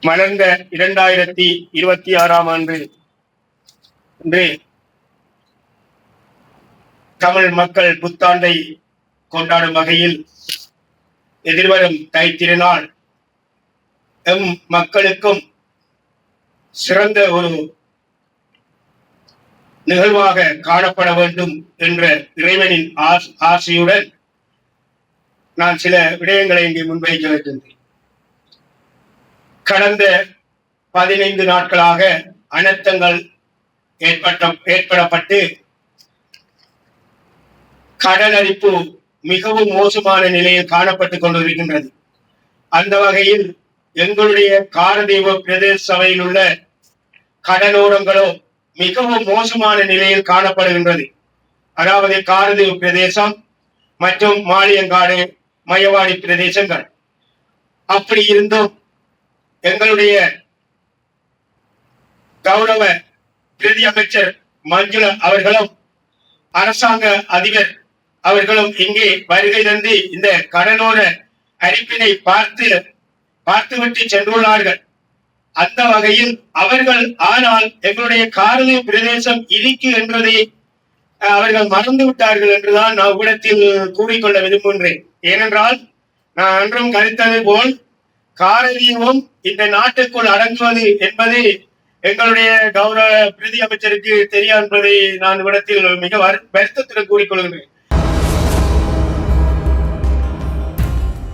மலர்ந்த 2026ஆம் ஆண்டு இன்று தமிழ் மக்கள் புத்தாண்டை கொண்டாடும் வகையில் எதிர்வரும் தை திருநாள் எம் மக்களுக்கும் சிறந்த ஒரு நிகழ்வாக காணப்பட வேண்டும் என்ற இறைவனின் ஆசையுடன் நான் சில விடயங்களை இங்கே முன்வைக்க இருக்கின்றேன். கடந்த 15 நாட்களாக அனர்த்தங்கள் ஏற்படப்பட்டு கடல் அரிப்பு மிகவும் மோசமான நிலையில் காணப்பட்டுக் கொண்டிருக்கின்றது. அந்த வகையில் எங்களுடைய காரதீவு பிரதேச சபையில் உள்ள கடலோரங்களோ மிகவும் மோசமான நிலையில் காணப்படுகின்றது. அதாவது காரதீவு பிரதேசம் மற்றும் மாளியங்காடு மயவாடி பிரதேசங்கள். அப்படி இருந்தும் எங்களுடைய கௌரவ பிரதி அமைச்சர் மஞ்சுள அவர்களும் அரசாங்க அதிபர் அவர்களும் இங்கே வருகை தந்து இந்த கடலோர அரிப்பினை பார்த்துவிட்டு சென்றுள்ளார்கள். அந்த வகையில் அவர்கள் ஆனால் எங்களுடைய காரதீவு பிரதேசம் இருக்கு என்றதை அவர்கள் மறந்து விட்டார்கள் என்றுதான் நான் உங்களிடத்தில் கூறிக்கொள்ள விரும்புகின்றேன். ஏனென்றால் நான் அன்றும் கருத்தது போல் காரதீவும் இந்த நாட்டுக்குள் அடங்குவது என்பது எங்களுடைய கௌரவ பிரதி அமைச்சருக்கு தெரியாது என்பதை நான் இவ்விடத்தில் மிக வருத்தத்துடன் கூறிக்கொள்கின்றேன்.